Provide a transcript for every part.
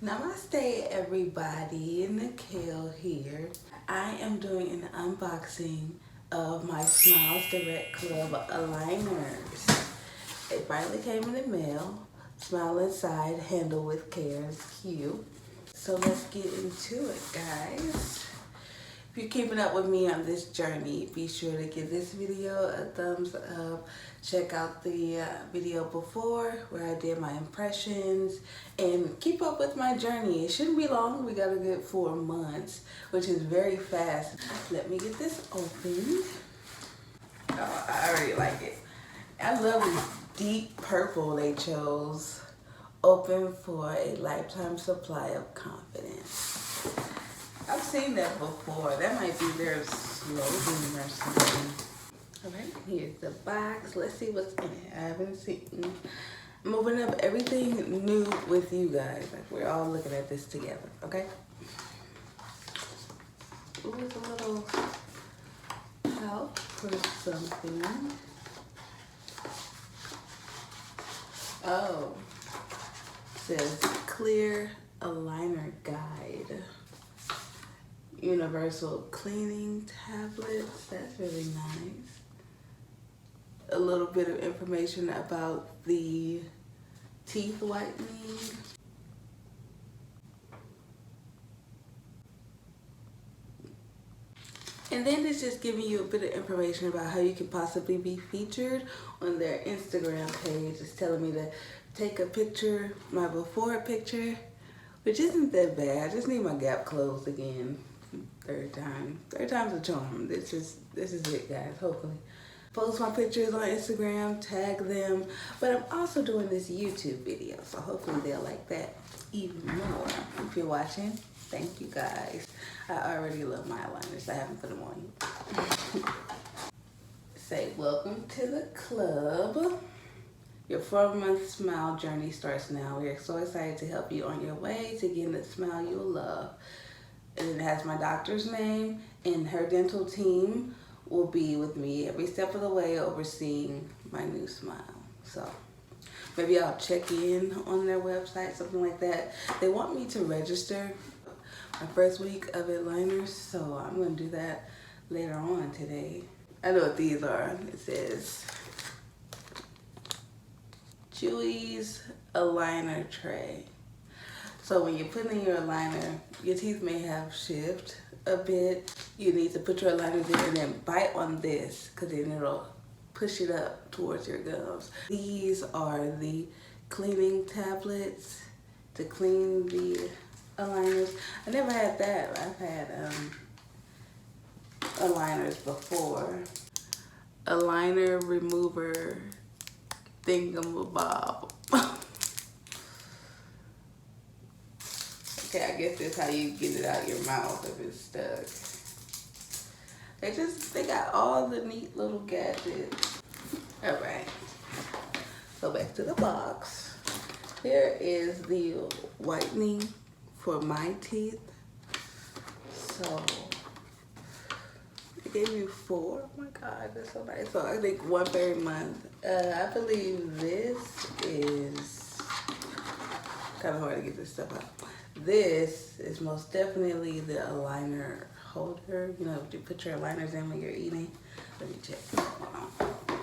Namaste everybody, Kels here. I am doing an unboxing of my Smiles Direct Club aligners. It finally came in the mail. Smile inside, handle with care. It's cute. So let's get into it, guys. If you're keeping up with me on this journey, be sure to give this video a thumbs up. Check out the video before where I did my impressions and keep up with my journey. It shouldn't be long. We got a good 4 months, which is very fast. Let me get this open. Oh, I already like it. I love this deep purple they chose. Open for a lifetime supply of confidence. I've seen that before. That might be their slogan or something. All right, here's the box. Let's see what's in it. I haven't seen. I'm opening up everything new with you guys. Like we're all looking at this together, okay? Ooh, it's a little pouch for something. Oh, it says clear aligner guide. Universal cleaning tablets. That's really nice. A little bit of information about the teeth whitening. And then it's just giving you a bit of information about how you can possibly be featured on their Instagram page. It's telling me to take a picture, my before picture, which isn't that bad. I just need my gap closed again. Third time's a charm. This is it, guys. Hopefully post my pictures on Instagram, tag them, but I'm also doing this YouTube video, so hopefully they'll like that even more. If you're watching, thank you guys. I already love my aligners. I haven't put them on yet. Say welcome to the club. Your 4-month smile journey starts now. We are so excited to help you on your way to getting the smile you'll love. And it has my doctor's name, and her dental team will be with me every step of the way overseeing my new smile. So maybe I'll check in on their website, something like that. They want me to register my first week of aligners, so I'm going to do that later on today. I know what these are. It says Chewy's aligner tray. So when you're putting in your aligner, your teeth may have shift a bit. You need to put your aligner in and then bite on this, because then it'll push it up towards your gums. These are the cleaning tablets to clean the aligners. I never had that. I've had aligners before. Aligner remover thingamabob. Okay, I guess that's how you get it out your mouth if it's stuck. They got all the neat little gadgets. All right, so back to the box. Here is the whitening for my teeth. So they gave me 4. Oh my God, that's so nice. So I think 1 per month. I believe this is kind of hard to get this stuff out. This is most definitely the aligner holder. You know, you put your aligners in when you're eating. Let me check. Hold on.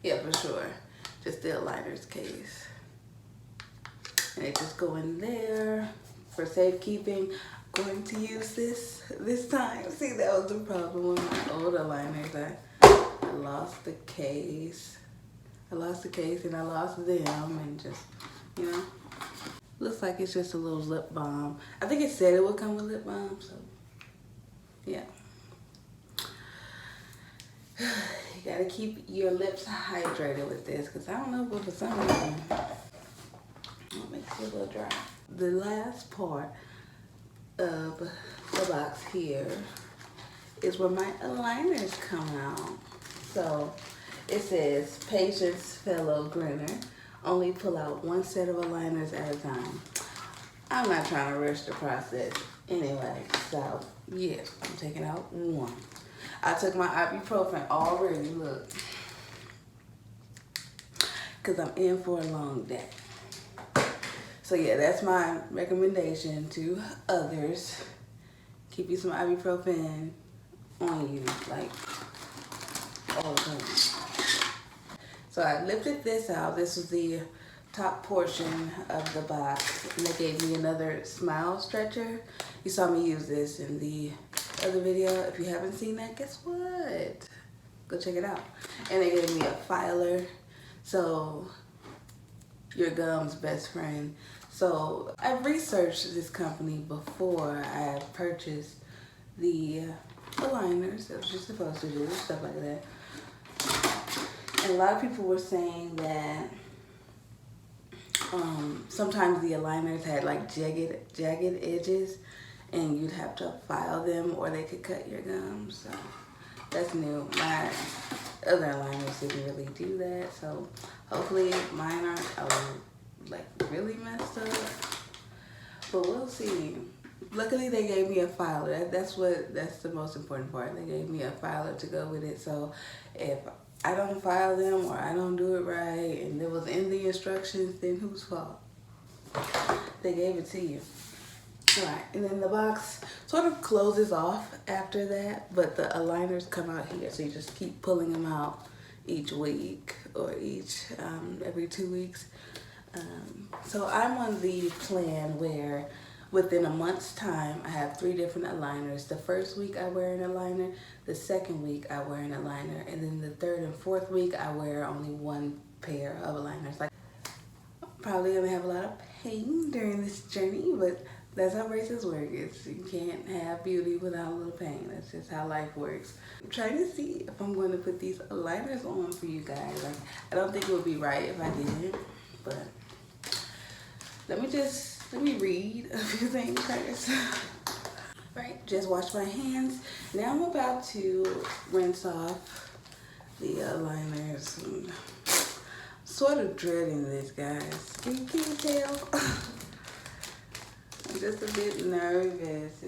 Yeah, for sure. Just the aligners case. And they just go in there for safekeeping. I'm going to use this time. See, that was the problem with my old aligners. I lost the case. And I lost them, and just, you know. Looks like it's just a little lip balm. I think it said it would come with lip balm, so yeah. You gotta keep your lips hydrated with this, because I don't know, but for some reason it makes you a little dry. The last part of the box here is where my aligners come out. So it says, patience, fellow grinner. Only pull out 1 set of aligners at a time. I'm not trying to rush the process anyway, so yeah, I'm taking out 1. I took my ibuprofen already, look, because I'm in for a long day. So yeah, that's my recommendation to others. Keep you some ibuprofen on you, like all the time. So I lifted this out. This was the top portion of the box, and they gave me another smile stretcher. You saw me use this in the other video. If you haven't seen that, guess what? Go check it out. And they gave me a filer. So your gum's best friend. So I've researched this company before I purchased the aligners that you're supposed to do, stuff like that. And a lot of people were saying that sometimes the aligners had like jagged edges, and you'd have to file them or they could cut your gums. So that's new. My other aligners didn't really do that, so hopefully mine aren't like really messed up, but we'll see. Luckily they gave me a filer. That's the most important part. They gave me a filer to go with it, so if I don't file them or I don't do it right and it was in the instructions, then whose fault? They gave it to you. Alright, and then the box sort of closes off after that, but the aligners come out here, so you just keep pulling them out each week or every 2 weeks. So I'm on the plan where within a month's time I have 3 different aligners. The first week I wear an aligner, the second week I wear an aligner, and then the third and fourth week I wear only 1 pair of aligners. Like, I'm probably gonna have a lot of pain during this journey, but that's how braces work. You can't have beauty without a little pain. That's just how life works. I'm trying to see if I'm going to put these aligners on for you guys. Like, I don't think it would be right if I didn't, but let me read a few things first. Right, just wash my hands. Now I'm about to rinse off the aligners. I'm sort of dreading this, guys. Can you tell? I'm just a bit nervous.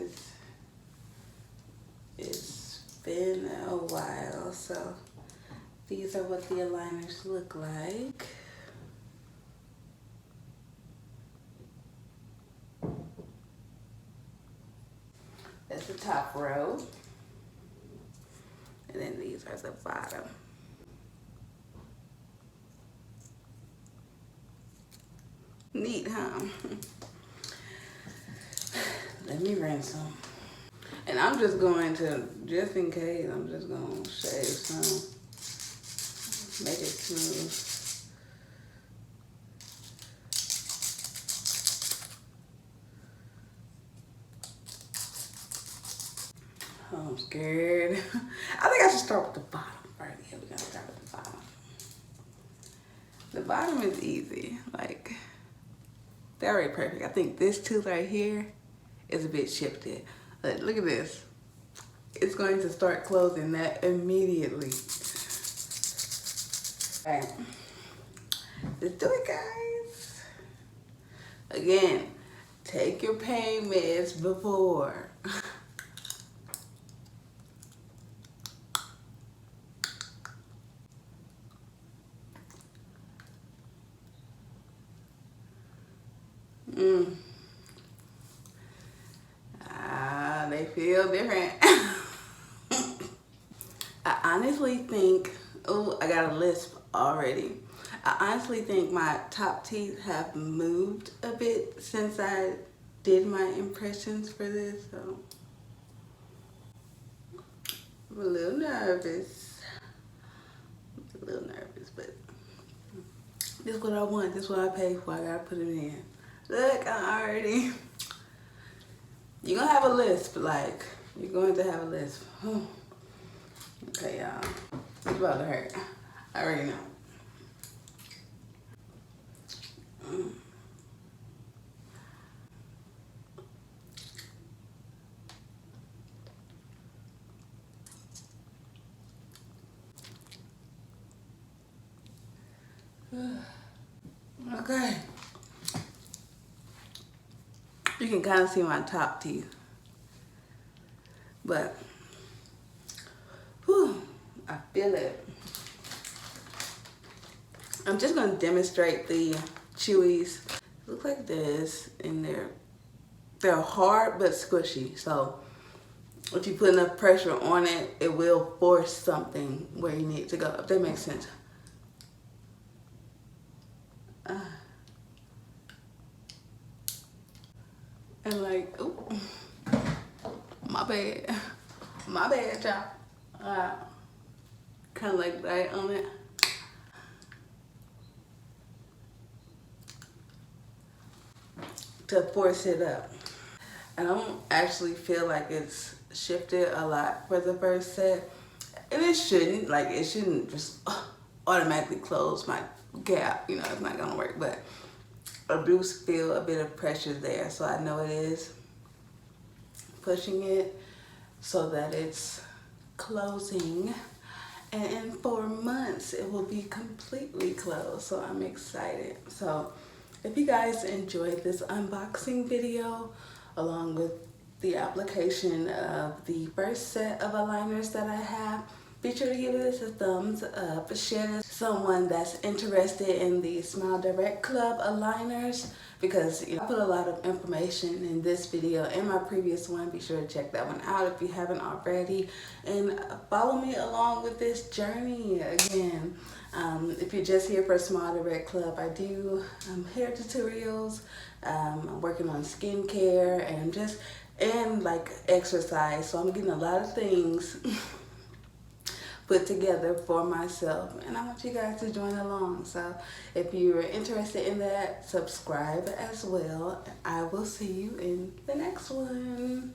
It's been a while, so these are what the aligners look like. That's the top row, and then these are the bottom. Neat, huh? Let me rinse them. And I'm just going to, just in case, I'm just going to shave some. Make it smooth. Oh, I'm scared. I think I should start with the bottom first. Yeah, we're gonna start with the bottom. The bottom is easy. Like, they're already perfect. I think this tooth right here is a bit shifted. But look at this. It's going to start closing that immediately. All right. Let's do it, guys. Again, take your pain meds before. They feel different. I honestly think, oh, I got a lisp already. I honestly think my top teeth have moved a bit since I did my impressions for this, so I'm a little nervous. But this is what I want. This is what I pay for. I gotta put it in. Look, I already. You're gonna have a lisp, like, you're going to have a lisp. Okay, y'all. It's about to hurt. I already know. Okay. You can kind of see my top teeth. But, whew, I feel it. I'm just going to demonstrate the chewies. look like this, and they're hard but squishy. So if you put enough pressure on it, it will force something where you need to go, if that makes sense. And like, ooh, my bad. My bad, y'all. Kind of like that on it. To force it up. I don't actually feel like it's shifted a lot for the first set. And it shouldn't. Like, it shouldn't just automatically close my gap. You know, it's not going to work. But I do feel a bit of pressure there. So I know it is pushing it so that it's closing. And in 4 months, it will be completely closed. So I'm excited. So if you guys enjoyed this unboxing video, along with the application of the first set of aligners that I have, be sure to give this a thumbs up. Share this with someone that's interested in the Smile Direct Club aligners, because I put a lot of information in this video and my previous one. Be sure to check that one out if you haven't already, and follow me along with this journey again. If you're just here for Smile Direct Club, I do hair tutorials. I'm working on skincare and like exercise. So I'm getting a lot of things put together for myself, and I want you guys to join along. So if you're interested in that, subscribe as well. I will see you in the next one.